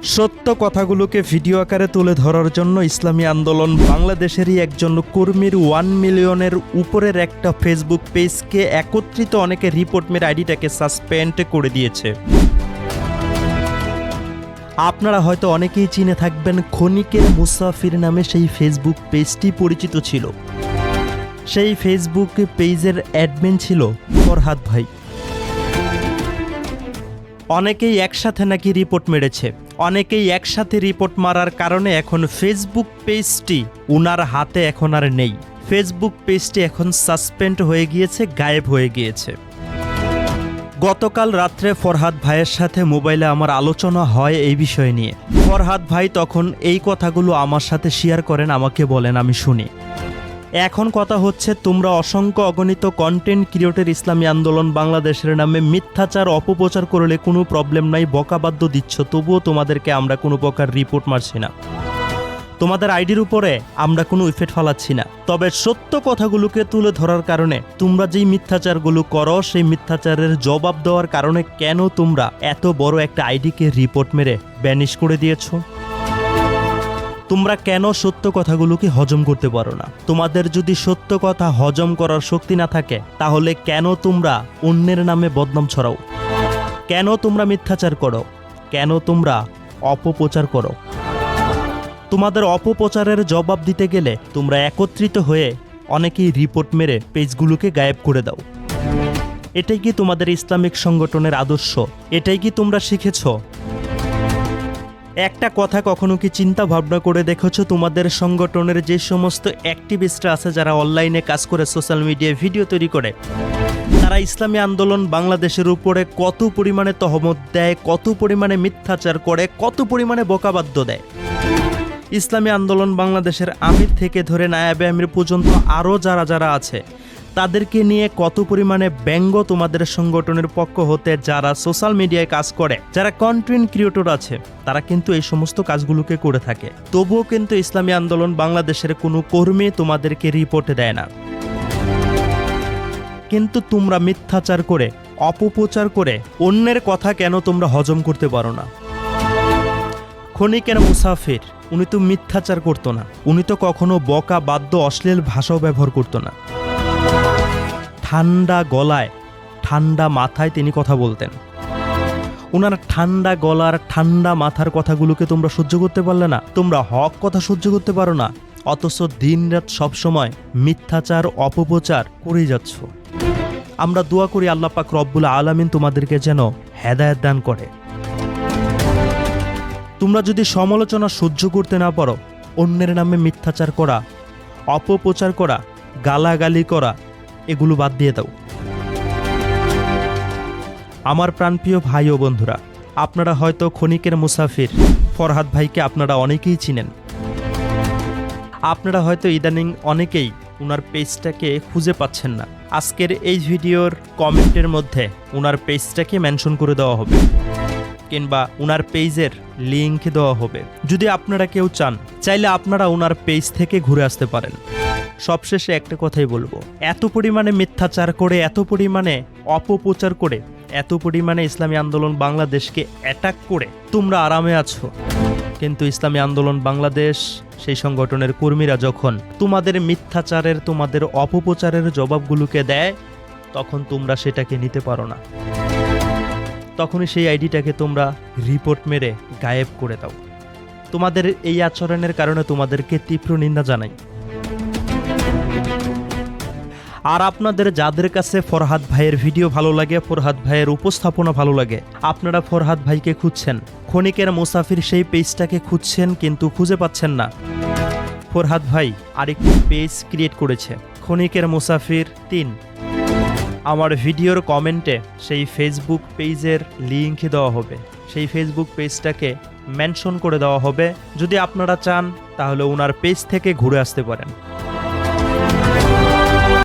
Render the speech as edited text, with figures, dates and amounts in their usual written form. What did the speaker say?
সত্য কথাগুলোকে ভিডিও আকারে তুলে ধরার জন্য ইসলামী আন্দোলন বাংলাদেশেরই একজন কর্মীর 1 মিলিয়নের উপরের একটা ফেসবুক পেজকে একত্রিত অনেকে রিপোর্ট মেরে আইডিটাকে সাসপেন্ড করে দিয়েছে। আপনারা হয়তো অনেকেই চিনে থাকবেন, ক্ষণিকের মুসাফির নামে সেই ফেসবুক পেজটি পরিচিত ছিল। সেই ফেসবুক পেজের অ্যাডমিন ছিল ফরহাদ ভাই। অনেকেই একসাথে নাকি রিপোর্ট মেরেছে। অনেকেই একসাথে রিপোর্ট মারার কারণে এখন ফেসবুক পেজটি উনার হাতে এখন আর নেই। ফেসবুক পেজটি এখন সাসপেন্ড হয়ে গিয়েছে, গায়েব হয়ে গিয়েছে। গতকাল রাত্রে ফরহাদ ভাইয়ের সাথে মোবাইলে আমার আলোচনা হয় এই বিষয় নিয়ে। ফরহাদ ভাই তখন এই কথাগুলো আমার সাথে শেয়ার করেন, আমাকে বলেন, আমি শুনি। এখন কথা হচ্ছে, তোমরা অসংখ্য অগণিত কন্টেন্ট ক্রিয়েটর ইসলামী আন্দোলন বাংলাদেশের নামে মিথ্যাচার অপপ্রচার করলে কোনো প্রবলেম নাই, বকাবাদ্য দিচ্ছ, তবুও তোমাদেরকে আমরা কোনো প্রকার রিপোর্ট মারছি না, তোমাদের আইডির উপরে আমরা কোনো ইফেক্ট ফেলাচ্ছি না। তবে সত্য কথাগুলোকে তুলে ধরার কারণে তোমরা যেই মিথ্যাচারগুলো করো, সেই মিথ্যাচারের জবাব দেওয়ার কারণে কেন তোমরা এত বড় একটা আইডিকে রিপোর্ট মেরে ব্যানিশ করে দিয়েছো? তোমরা কেন সত্য কথাগুলোকে হজম করতে পারো না? তোমাদের যদি সত্য কথা হজম করার শক্তি না থাকে, তাহলে কেন তোমরা অন্যের নামে বদনাম ছড়াও? কেন তোমরা মিথ্যাচার করো? কেন তোমরা অপপ্রচার করো? তোমাদের অপপ্রচারের জবাব দিতে গেলে তোমরা একত্রিত হয়ে অনেকেই রিপোর্ট মেরে পেজগুলোকে গায়েব করে দাও। এটাই কি তোমাদের ইসলামিক সংগঠনের আদর্শ? এটাই কি তোমরা শিখেছ? একটা কথা কখনো কি চিন্তা ভাবনা করে দেখেছো, তোমাদের সংগঠনের যে সমস্ত অ্যাক্টিভিস্টরা আছে, যারা অনলাইনে কাজ করে, সোশ্যাল মিডিয়ায় ভিডিও তৈরি করে, তারা ইসলামী আন্দোলন বাংলাদেশের উপরে কত পরিমাণে তহমত দেয়, কত পরিমাণে মিথ্যাচার করে, কত পরিমাণে বকাবাদ্য দেয়? ইসলামী আন্দোলন বাংলাদেশের আমির থেকে ধরে নায়েবে আমির পর্যন্ত আরও যারা আছে, তাদেরকে নিয়ে কত পরিমাণে ব্যঙ্গ তোমাদের সংগঠনের পক্ষ হতে যারা সোশ্যাল মিডিয়ায় কাজ করে, যারা কন্টেন্ট ক্রিয়েটর আছে, তারা কিন্তু এই সমস্ত কাজগুলোকে করে থাকে। তবুও কিন্তু ইসলামী আন্দোলন বাংলাদেশের কোনো কর্মী তোমাদেরকে রিপোর্ট দেয় না। কিন্তু তোমরা মিথ্যাচার করে, অপপ্রচার করে অন্যের কথা কেন তোমরা হজম করতে পারো না? ক্ষণিকের মুসাফির, উনি তো মিথ্যাচার করতো না, উনি তো কখনো বকা বাদ্য অশ্লীল ভাষাও ব্যবহার করতো না। ঠান্ডা গলায়, ঠান্ডা মাথায় তিনি কথা বলতেন। ওনার ঠান্ডা গলার, ঠান্ডা মাথার কথাগুলোকে তোমরা সহ্য করতে পারলে না? তোমরা হক কথা সহ্য করতে পারো না, অথচ দিনরাত সবসময় মিথ্যাচার, অপপ্রচার করেই যাচ্ছ। আমরা দোয়া করি আল্লাহ পাক রব্বুল আলামিন তোমাদেরকে যেন হেদায়েত দান করে। তোমরা যদি সমালোচনা সহ্য করতে না পারো, অন্যের নামে মিথ্যাচার করা, অপপ্রচার করা, গালাগালি করা, এগুলো বাদ দিয়ে দাও। আমার প্রাণপ্রিয় ভাই ও বন্ধুরা, আপনারা হয়তো ক্ষণিকের মুসাফির ফরহাদ ভাইকে আপনারা অনেকেই চিনেন। আপনারা হয়তো ইদানিং অনেকেই ওনার পেজটাকে খুঁজে পাচ্ছেন না। আজকের এই ভিডিওর কমেন্টের মধ্যে ওনার পেজটাকে মেনশন করে দেওয়া হবে, কিংবা ওনার পেজের লিঙ্ক দেওয়া হবে। যদি আপনারা কেউ চান, চাইলে আপনারা ওনার পেজ থেকে ঘুরে আসতে পারেন। সবশেষে একটা কথাই বলবো, এত পরিমাণে মিথ্যাচার করে, এত পরিমাণে অপপ্রচার করে, এত পরিমাণে ইসলামী আন্দোলন বাংলাদেশকে অ্যাটাক করে তোমরা আরামে আছো, কিন্তু ইসলামী আন্দোলন বাংলাদেশ সেই সংগঠনের কর্মীরা যখন তোমাদের মিথ্যাচারের, তোমাদের অপপ্রচারের জবাবগুলোকে দেয়, তখন তোমরা সেটাকে নিতে পারো না। তখনই সেই আইডিটাকে তোমরা রিপোর্ট মেরে গায়েব করে দাও। তোমাদের এই আচরণের কারণে তোমাদেরকে তীব্র নিন্দা জানাই। আর আপনাদের যাদের কাছে ফরহাদ ভাইয়ের ভিডিও ভালো লাগে, ফরহাদ ভাইয়ের উপস্থাপনা ভালো লাগে, আপনারা ফরহাদ ভাইকে খুঁজছেন, ক্ষণিকের মুসাফির সেই পেজটাকে খুঁজছেন, কিন্তু খুঁজে পাচ্ছেন না। ফরহাদ ভাই আরেকটি পেজ ক্রিয়েট করেছে, ক্ষণিকের মুসাফির 3। আমার ভিডিওর কমেন্টে সেই ফেসবুক পেজের লিঙ্ক দেওয়া হবে, সেই ফেসবুক পেজটাকে মেনশন করে দেওয়া হবে। যদি আপনারা চান, তাহলে ওনার পেজ থেকে ঘুরে আসতে পারেন।